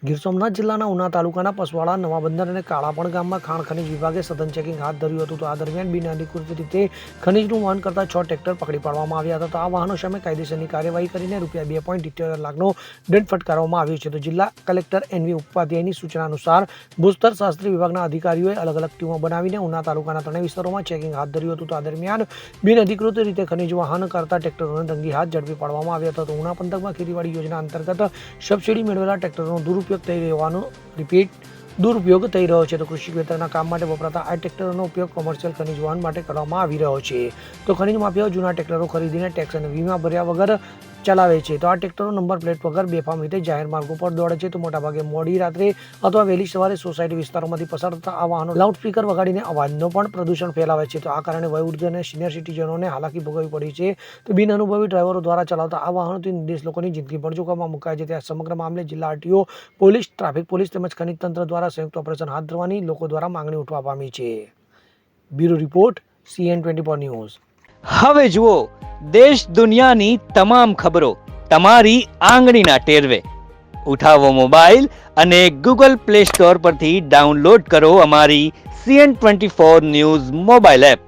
ગીર સોમનાથ જિલ્લાના ઉના તાલુકાના પસવાડા નવા બંદર અને કાળાપણ ગામમાં ખાણ ખનીજ વિભાગે સઘન ચેકિંગ હાથ ધર્યું હતું. તો આ દરમિયાન બિનઅધિકૃત રીતે ખનીજનું વહન કરતા 6 ટ્રેક્ટર પકડી પાડવામાં આવ્યા હતા. તો આ વાહનો સામે કાયદેસરની કાર્યવાહી કરીને રૂપિયા 2.78 લાખનો દંડ ફટકારવામાં આવ્યો છે. તો જિલ્લા કલેક્ટર એનવી ઉપાધ્યાયની સૂચના અનુસાર ભૂસ્તર શાસ્ત્રી વિભાગના અધિકારીઓએ અલગ અલગ ટીમો બનાવીને ઉના તાલુકાના 3 વિસ્તારોમાં ચેકિંગ હાથ ધર્યું હતું. તો આ દરમિયાન બિનઅધિકૃત રીતે ખનીજ વહન કરતા ટ્રેક્ટરોને રંગી હાથ ઝડપી પાડવામાં આવ્યા હતા. તો ઉના પંથકમાં ખેતીવાડી યોજના અંતર્ગત સબસિડી મેળવેલા ટ્રેક્ટરનો દુરુપયોગ થઈ રહેવાનો દુરુપયોગ થઈ રહ્યો છે. તો કૃષિ ખેતરના કામ માટે વપરાતા આ ટ્રેક્ટરોનો ઉપયોગ કોમર્શિયલ ખનીજ વહન માટે કરવામાં આવી રહ્યો છે. તો ખનીજ માફિયાઓ જૂના ટ્રેક્ટરો ખરીદીને ટેક્સ અને વીમા ભર્યા વગર ચલાવે છે. તો આ ટ્રેક્ટરો નંબર પ્લેટ વગર બેફામ રીતે જાહેર માર્ગો પર દોડે છે. તો મોટાભાગે મોડી રાત્રે અથવા વહેલી સવારે સોસાયટી વિસ્તારોમાંથી પસાર થતા આ વાહનો લાઉડસ્પીકર વગાડીને અવાજનો પણ પ્રદૂષણ ફેલાવે છે. તો આ કારણે વયોવૃદ્ધ અને સિનિયર સિટીઝનોને હાલાકી ભોગવવી પડી છે. તો બિનઅનુભવી ડ્રાઈવરો દ્વારા ચલાવતા આ વાહનોથી નિર્દેશ લોકોની જિંદગી પણ જોખમમાં મુકાય છે. ત્યાં સમગ્ર મામલે જિલ્લા આરટીઓ પોલીસ, ટ્રાફિક પોલીસ તેમજ ખનીજ તંત્ર દ્વારા સંયુક્ત ઓપરેશન હાથ ધરવાની લોકો દ્વારા માંગણી ઉઠવા પામી છે. Bureau report CN24 news. હવે જુઓ દેશ દુનિયાની તમામ ખબરો તમારી આંગળીના ટેરવે. ઉઠાવો મોબાઈલ અને ગૂગલ પ્લે સ્ટોર પરથી ડાઉનલોડ કરો અમારી CN24 ન્યૂઝ મોબાઈલ એપ.